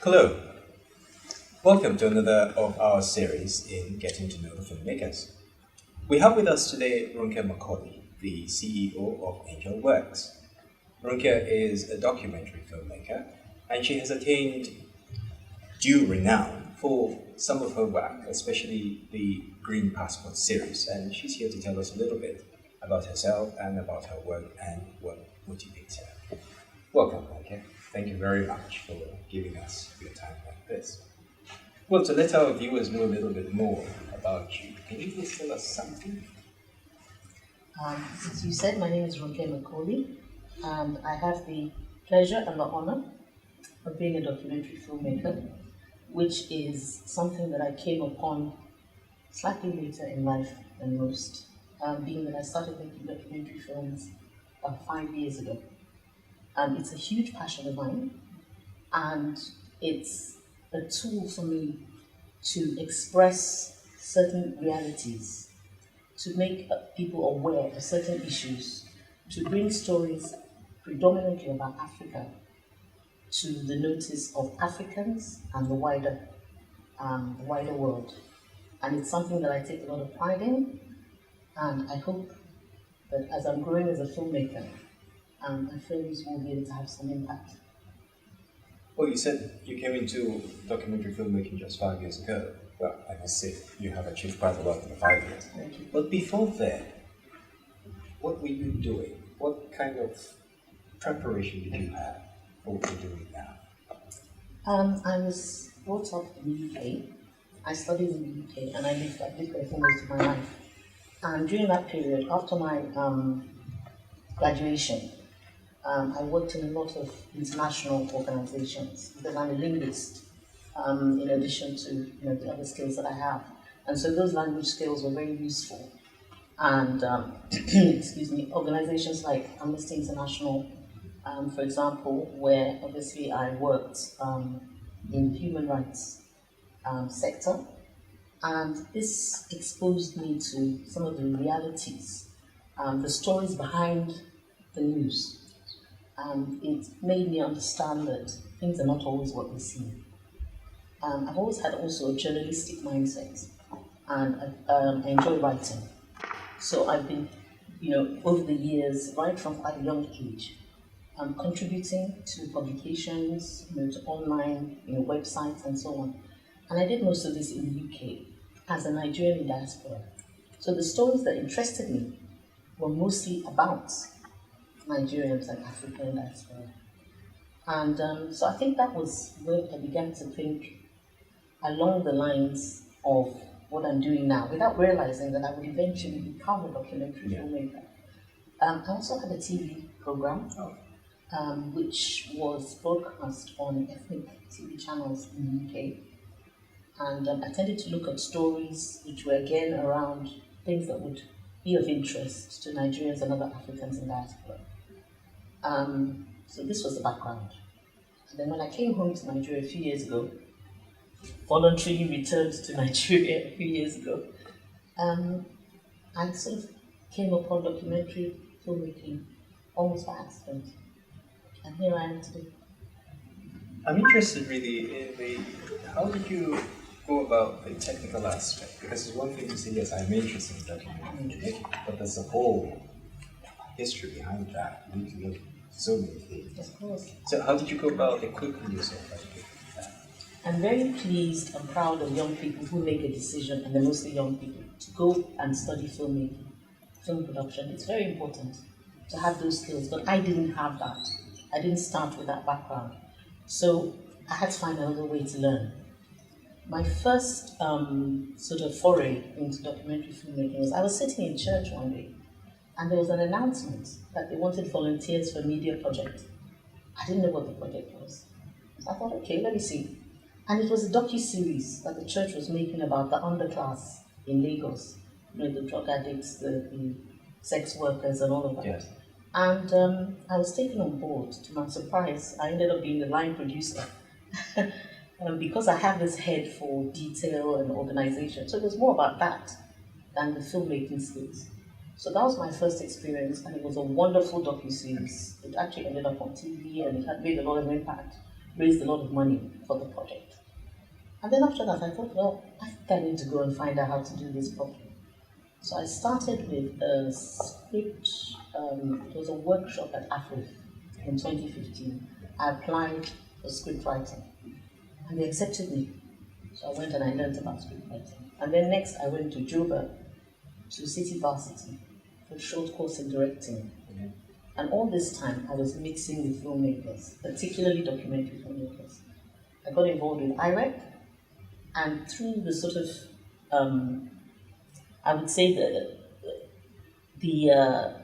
Hello, welcome to another of our series in Getting to Know the Filmmakers. We have with us today Ronke Macaulay, the CEO of Angel Works. Ronke is a documentary filmmaker and she has attained due renown for some of her work, especially the Green Passport series, and she's here to tell us a little bit about herself and about her work and what motivates her. Welcome, Ronke. Thank you very much for giving us your time like this. Well, to let our viewers know a little bit more about you, can you please tell us something? As you said, my name is Ronke Macaulay, and I have the pleasure and the honor of being a documentary filmmaker, which is something that I came upon slightly later in life than most, being that I started making documentary films about 5 years ago. It's a huge passion of mine, and it's a tool for me to express certain realities, to make people aware of certain issues, to bring stories predominantly about Africa to the notice of Africans and the wider world. And it's something that I take a lot of pride in, and I hope that as I'm growing as a filmmaker, my films will be able to have some impact. Well, you said you came into documentary filmmaking just 5 years ago. Well, I must say, you have achieved quite a lot in the 5 years. Thank you. But before then, what were you doing? What kind of preparation did you have for what you're doing now? I was brought up in the UK. I studied in the UK, and I lived there for most of my life. And during that period, after my graduation, I worked in a lot of international organizations because I'm a linguist, in addition to the other skills that I have. And so those language skills were very useful. And excuse me, organizations like Amnesty International, for example, where obviously I worked in the human rights sector. And this exposed me to some of the realities, the stories behind the news. It made me understand that things are not always what they seem. I've always had also a journalistic mindset, and I enjoy writing. So I've been, over the years, right from quite a young age, contributing to publications, to online, websites and so on. And I did most of this in the UK as a Nigerian in diaspora. So the stories that interested me were mostly about Nigerians and African diaspora. And so I think that was where I began to think along the lines of what I'm doing now, without realizing that I would eventually become a documentary filmmaker. I also had a TV program, which was broadcast on ethnic TV channels in the UK. And I tended to look at stories which were again around things that would be of interest to Nigerians and other Africans in diaspora. So this was the background. And then when I came home to Nigeria a few years ago, voluntarily returned to Nigeria a few years ago, I sort of came upon documentary filmmaking almost by accident. And here I am today. I'm interested really in how did you go about the technical aspect? Because it's one thing to say, yes, I'm interested in documentary making, but there's a whole history behind that. You need to know so many things. Of course. So how did you go about equipping yourself? I'm very pleased and proud of young people who make a decision, and they're mostly young people, to go and study filmmaking, film production. It's very important to have those skills, but I didn't have that. I didn't start with that background. So I had to find another way to learn. My first sort of foray into documentary filmmaking was I was sitting in church one day, and there was an announcement that they wanted volunteers for a media project. I didn't know what the project was. So I thought, okay, let me see. And it was a docu-series that the church was making about the underclass in Lagos. The drug addicts, the sex workers and all of that. Yes. And I was taken on board. To my surprise, I ended up being the line producer. Because I have this head for detail and organization. So it was more about that than the filmmaking skills. So that was my first experience, and it was a wonderful docu-series. It actually ended up on TV, and it had made a lot of impact raised a lot of money for the project. And then after that, I thought, well, I think I need to go and find out how to do this properly. So I started with a script, it was a workshop at AFRIF in 2015. I applied for script writing and they accepted me. So I went and I learned about script writing. And then next I went to Juba, to City Varsity, for a short course in directing. And all this time I was mixing with filmmakers, particularly documentary filmmakers. I got involved with IREC, and through the sort of, I would say the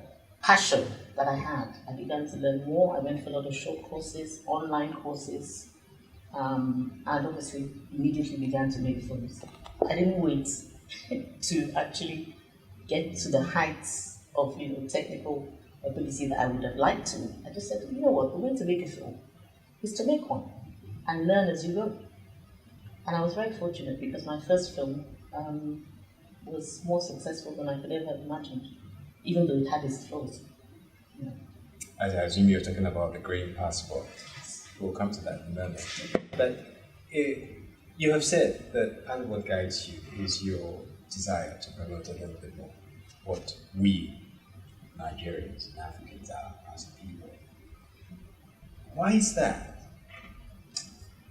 passion that I had, I began to learn more. I went for a lot of short courses, online courses, and obviously immediately began to make films. I didn't wait to actually get to the heights of technical ability that I would have liked to. I just said, you know what, the way to make a film is to make one and learn as you go. And I was very fortunate because my first film was more successful than I could ever have imagined, even though it had its flaws. I assume you're talking about the Green Passport. We'll come to that in a moment. But you have said that part of what guides you is your desire to promote a little bit more what we Nigerians and Africans are as a people. Why is that?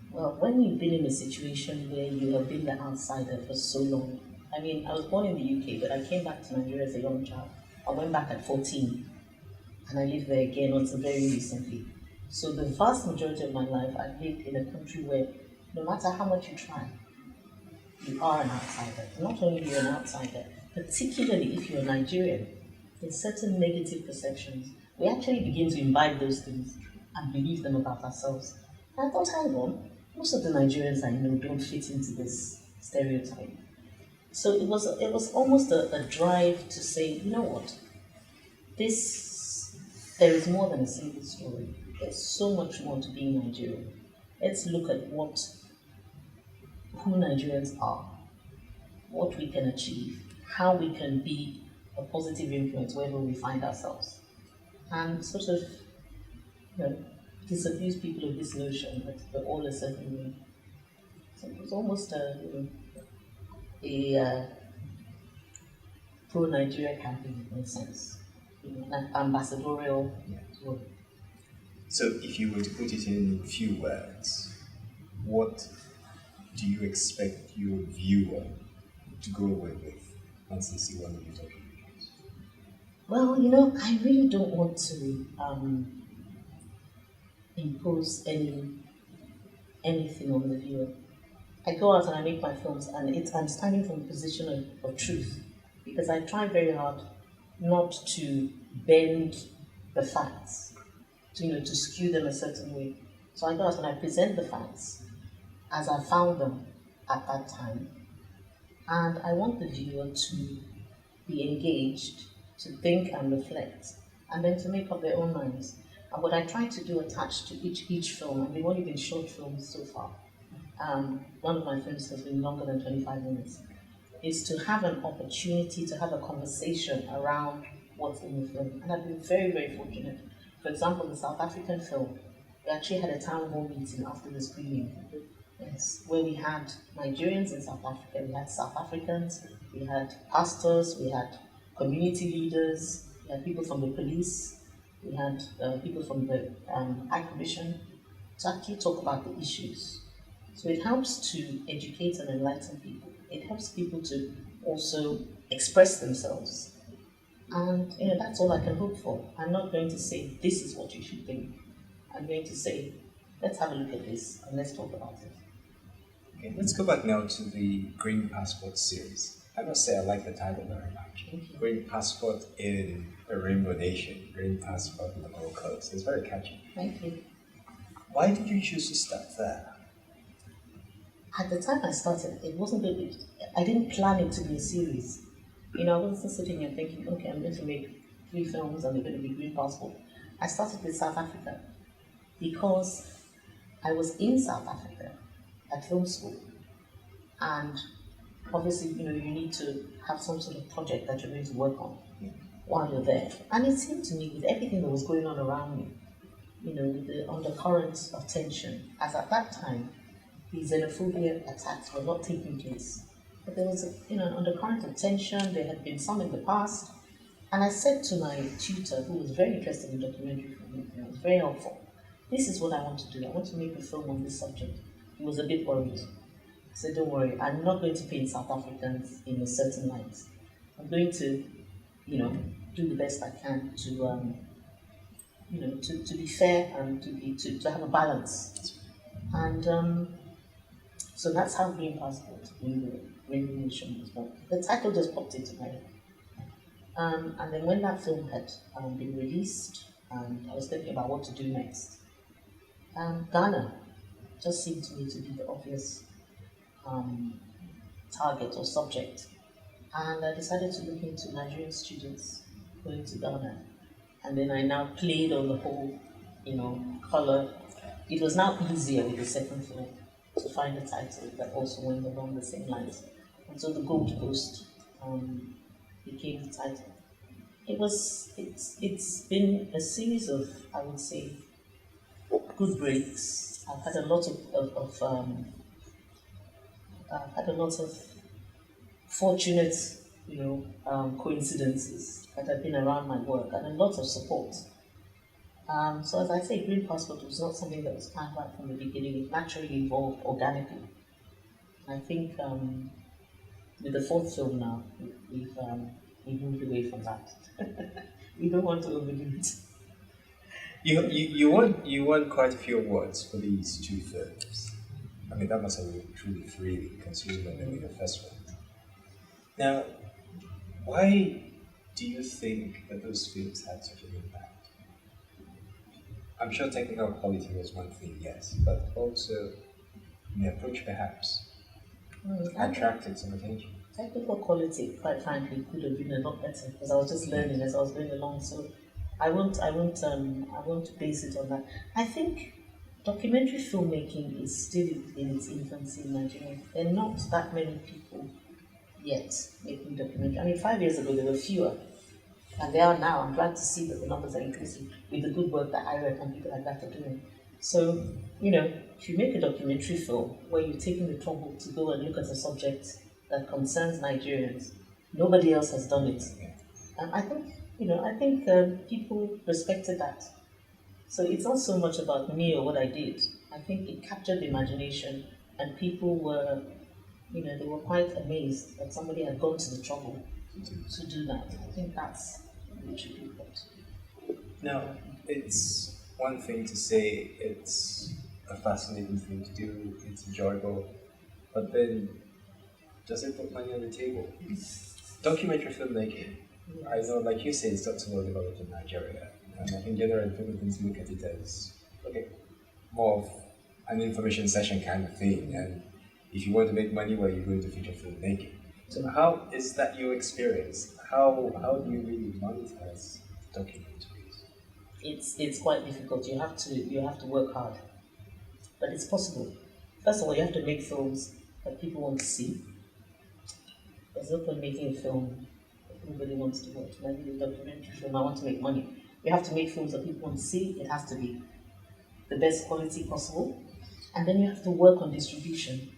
Well, when you've been in a situation where you have been the outsider for so long, I mean, I was born in the UK, but I came back to Nigeria as a young child. I went back at 14, and I lived there again until very recently. So the vast majority of my life, I've lived in a country where no matter how much you try, you are an outsider. Not only you're an outsider, particularly if you're Nigerian, there's certain negative perceptions. We actually begin to imbibe those things and believe them about ourselves. And I thought, hang on, most of the Nigerians I know don't fit into this stereotype. So it was almost a drive to say, you know what, there is more than a single story. There's so much more to being Nigerian. Let's look at who Nigerians are, what we can achieve, how we can be a positive influence wherever we find ourselves, and sort of, disabuse people of this notion that we're all a certain way. So it was almost a pro-Nigeria campaign in a sense, an ambassadorial role. So if you were to put it in a few words, what do you expect your viewer to go away with once they see one of your documentaries? Well, I really don't want to impose anything on the viewer. I go out and I make my films, and I'm standing from a position of truth, because I try very hard not to bend the facts, to skew them a certain way. So I go out and I present the facts as I found them at that time, and I want the viewer to be engaged, to think and reflect, and then to make up their own minds. And what I try to do attached to each film, and they've only been short films so far, one of my films has been longer than 25 minutes, is to have an opportunity to have a conversation around what's in the film. And I've been very, very fortunate. For example, the South African film, we actually had a town hall meeting after the screening, yes, where we had Nigerians in South Africa, we had South Africans, we had pastors, we had community leaders, we had people from the police, we had people from the High Commission to actually talk about the issues. So it helps to educate and enlighten people. It helps people to also express themselves. And that's all I can hope for. I'm not going to say, this is what you should think. I'm going to say, let's have a look at this and let's talk about it. Okay, let's go back now to the Green Passport series. I must say I like the title very much. Green Passport in a Rainbow Nation, Green Passport in the Gold Coast. It's very catchy. Thank you. Why did you choose to start there? At the time I started, I didn't plan it to be a series. I wasn't sitting here thinking, okay, I'm going to make 3 films and they're going to be Green Passport. I started with South Africa because I was in South Africa at film school, and obviously, you need to have some sort of project that you're going to work on while you're there. And it seemed to me, with everything that was going on around me, with the undercurrents of tension, as at that time, the xenophobia attacks were not taking place. But there was an undercurrent of tension, there had been some in the past. And I said to my tutor, who was very interested in documentary filmmaking, it was very helpful, this is what I want to do. I want to make a film on this subject. He was a bit worried. I said, don't worry, I'm not going to paint South Africans in a certain light. I'm going to, do the best I can to be fair and to have a balance. And so that's how Green Passport in the Rainbow Nation was born. The title just popped into my head. And then when that film had been released, and I was thinking about what to do next, Ghana just seemed to me to be the obvious target or subject. And I decided to look into Nigerian students going to Ghana. And then I now played on the whole, color. It was now easier with the second film to find a title that also went along the same lines. And so the Gold Coast became the title. It's been a series of, I would say, good breaks. I've had a lot of fortunate, coincidences that have been around my work, and a lot of support. So as I say, Green Passport was not something that was planned right from the beginning. It naturally evolved organically. I think with the fourth film now, we've moved away from that. We don't want to overdo it. You won quite a few awards for these two films. I mean, that must have been truly thrilling, considering that they were your first one. Now, why do you think that those films had such an impact? I'm sure technical quality was one thing, yes, but also the approach perhaps attracted some attention. Technical quality, quite frankly, could have been a lot better because I was just learning as I was going along. So I won't base it on that. I think documentary filmmaking is still in its infancy in Nigeria. There are not that many people yet making documentary. I mean, 5 years ago there were fewer, and they are now. I'm glad to see that the numbers are increasing with the good work that I and people like that are doing. So, if you make a documentary film where you've taken the trouble to go and look at a subject that concerns Nigerians, nobody else has done it. And I think people respected that. So it's not so much about me or what I did. I think it captured the imagination, and people were, they were quite amazed that somebody had gone to the trouble to do that. I think that's what should be put. Now, it's one thing to say it's a fascinating thing to do, it's enjoyable, but then does it put money on the table? Documentary filmmaking, I know, like you said, it's not so well developed in Nigeria, and I think generally Philippines look at it as more of an information session kind of thing, and if you want to make money, well, you're going to feature filmmaking. So how is that your experience? How do you really monetize documentaries? It's quite difficult. You have to work hard, but it's possible. First of all, you have to make films that people want to see. There's no point making a film that nobody wants to watch. Maybe a documentary film, I want to make money. You have to make films that people want to see. It has to be the best quality possible, and then you have to work on distribution.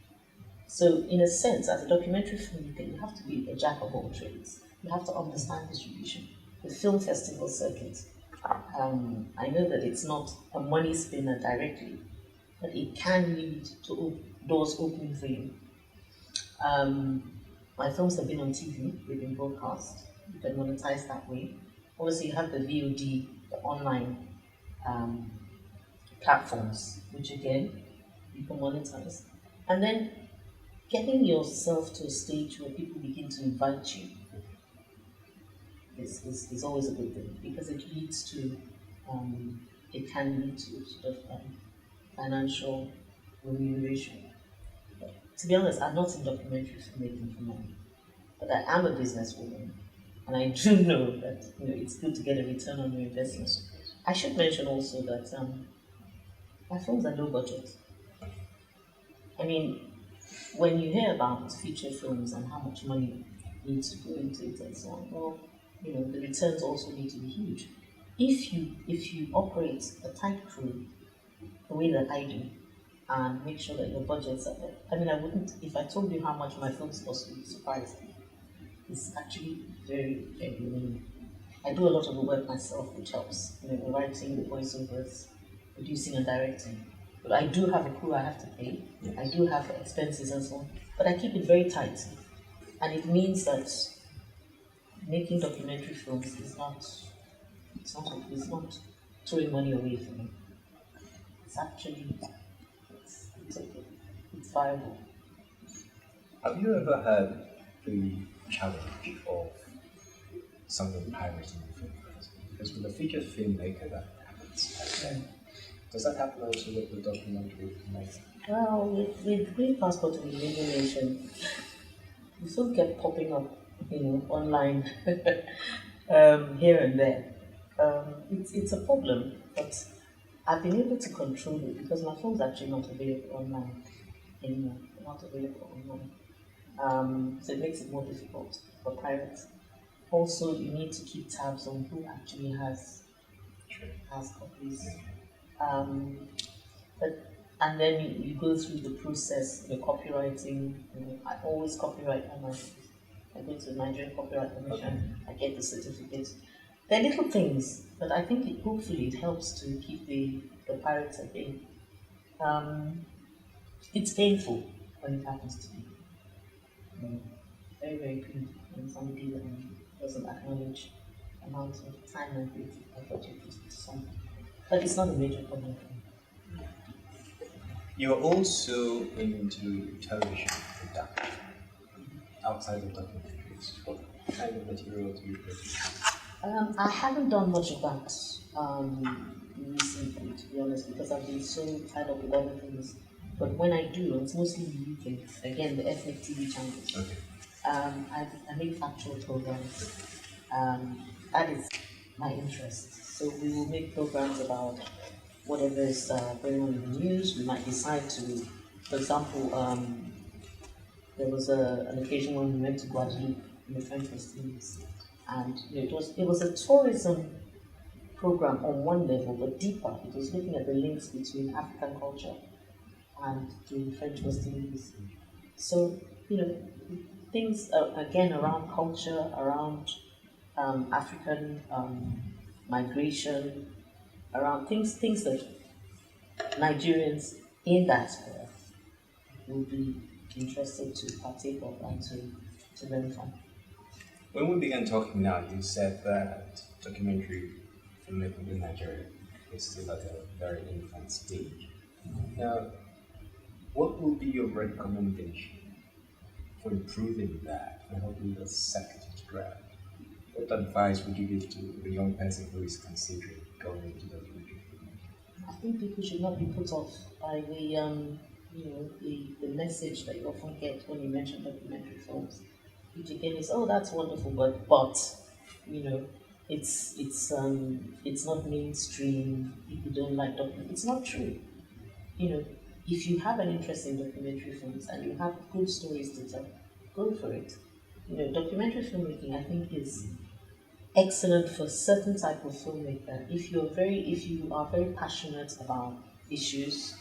So, in a sense, as a documentary filmmaker, you have to be a jack of all trades. You have to understand distribution. The film festival circuit. I know that it's not a money spinner directly, but it can lead to doors opening for you. My films have been on TV, they've been broadcast. You can monetize that way. Obviously, you have the VOD, the online platforms, which again, you can monetize. And then getting yourself to a stage where people begin to invite you is always a good thing, because it leads to, it can lead to sort of financial remuneration. To be honest, I'm not in documentary filmmaking for money, but I am a businesswoman, and I do know that it's good to get a return on your investment. I should mention also that my films are low budget. I mean, when you hear about feature films and how much money needs to go into it and so on, well, the returns also need to be huge. if you operate a tight crew the way that I do, and make sure that your budgets are there. I mean, I wouldn't, if I told you how much my films cost, you would be surprised. It's actually very, very minimal. I do a lot of the work myself, which helps. You know, the writing, the voiceovers, producing and directing. But I do have a crew I have to pay. I do have expenses and so on. But I keep it very tight. And it means that making documentary films is not throwing money away for me. It's actually it's okay. It's viable. Have you ever had the challenge of something pirating the film? Because with a feature filmmaker that happens. Does that happen also with the documentary filmmaker? Well, with Green Passport to the Indian Nation, we still get popping up, online here and there. It's a problem, but I've been able to control it because my phone's actually not available online anymore. They're not available online. So it makes it more difficult for pirates. Also, you need to keep tabs on who actually has copies. But and then you go through the process, the copywriting. I always copyright all my things. I go to the Nigerian Copyright Commission. I get the certificate. They're little things, but I think hopefully it helps to keep the pirates at bay. It's painful when it happens to you. Very, very painful when somebody doesn't acknowledge the amount of time and creative effort you put into something. But it's not a major problem for me. You're also into television production outside of documentaries. What kind of material do you produce? I haven't done much of that recently, to be honest, because I've been so tied up with other things. But when I do, it's mostly in the UK. Again, the ethnic TV channels. Okay. I make factual programs. That is my interest. So we will make programs about whatever is going on in the news. We might decide to, for example, there was an occasion when we went to Guadeloupe in the French West Indies, and it was a tourism program on one level, but deeper. It was looking at the links between African culture and the French West Indies. So things again around culture, around African migration, around things that Nigerians in diaspora will be interested to partake of and to learn from. When we began talking now, you said that documentary filmmaking in Nigeria is still at a very infant stage. Now, what would be your recommendation for improving that and helping the sector to grow? What advice would you give to a young person who is considering going into documentary filmmaking? I think people should not be put off by the message that you often get when you mention documentary films. Which again is, oh, that's wonderful, but it's not mainstream. People don't like documentary. It's not true. If you have an interest in documentary films and you have good stories to tell, go for it. Documentary filmmaking, I think, is excellent for certain type of filmmaker. If you are very passionate about issues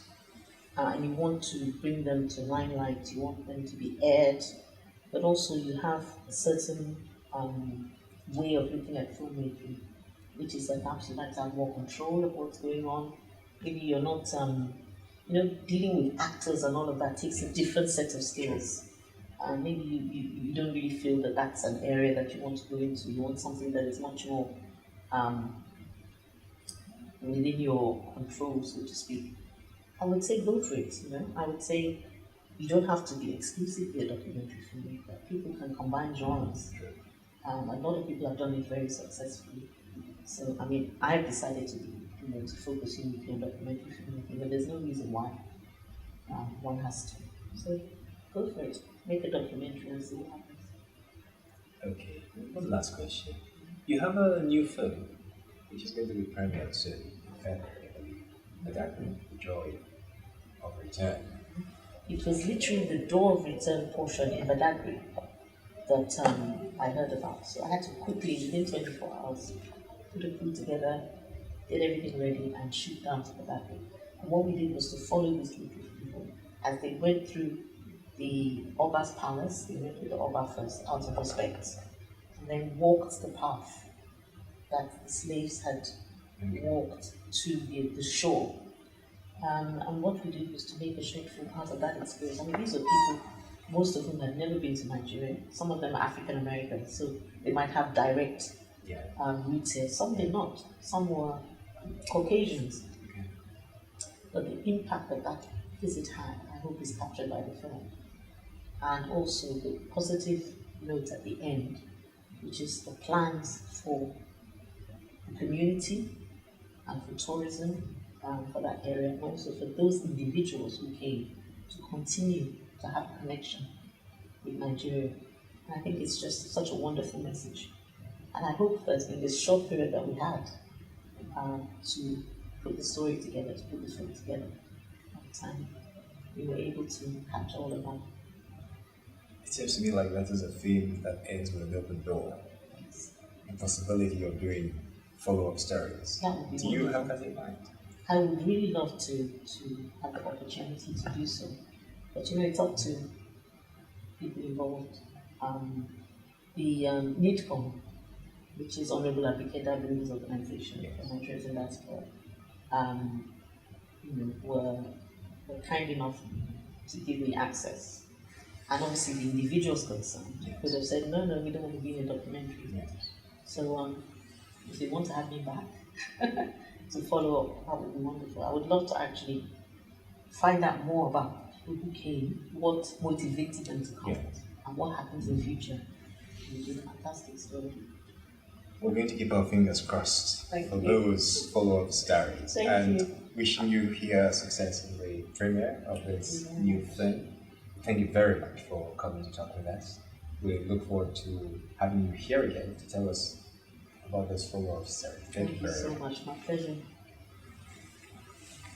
and you want to bring them to limelight, you want them to be aired, but also you have a certain way of looking at filmmaking, which is that perhaps you like to have more control of what's going on. Maybe you're not, dealing with actors and all of that takes a different set of skills. Maybe you don't really feel that that's an area that you want to go into. You want something that is much more within your control, so to speak. I would say go for it. I would say you don't have to be exclusively a documentary filmmaker. People can combine genres. A lot of people have done it very successfully. So, I've decided to focus uniquely on documentary filmmaking, but there's no reason why one has to. So, go for it. Make a documentary and see what happens. Okay, one last question. You have a new film, which is going to be premiered soon, in February, I believe. Badagry, The Joy of Return. It was literally the door of return portion in Badagry that I heard about. So I had to quickly, within 24 hours, put a crew together, get everything ready, and shoot down to the Badagry. And what we did was to follow these group of people as they went through the Oba's palace. They went with the Oba first, out of respect, and then walked the path that the slaves had walked to the shore. And what we did was to make a short film out of that experience. I mean, these are people, most of whom had never been to Nigeria. Some of them are African Americans, so they might have direct roots here. Some did not. Some were Caucasians. But the impact that that visit had, I hope, is captured by the film. And also the positive note at the end, which is the plans for the community and for tourism for that area, and also for those individuals who came to continue to have a connection with Nigeria. And I think it's just such a wonderful message. And I hope that in this short period that we had to put the story together, to put the film together at the time, we were able to capture all of that. It seems to me like that is a film that ends with an open door. Yes. The possibility of doing follow-up stories. That would be Do you wonderful. have that in mind? I would really love to have the opportunity to do so. But it's up to people involved. The NIDCOM, which is Honorable Abike Badagry's organization for Nigerians in diaspora, were kind enough to give me access. And obviously the individuals concerned could have said, no, we don't want to be in a documentary. Yes. So if they want to have me back to follow up, that would be wonderful. I would love to actually find out more about people who came, what motivated them to come, and what happens in the future. It would be a fantastic story. We're going to keep our fingers crossed Thank for you. those follow-up stories. Thank you. Wishing you here success in the premiere of this new film. Thank you very much for coming to talk with us. We look forward to having you here again to tell us about this follow-up story. Thank you very so much. much. My pleasure.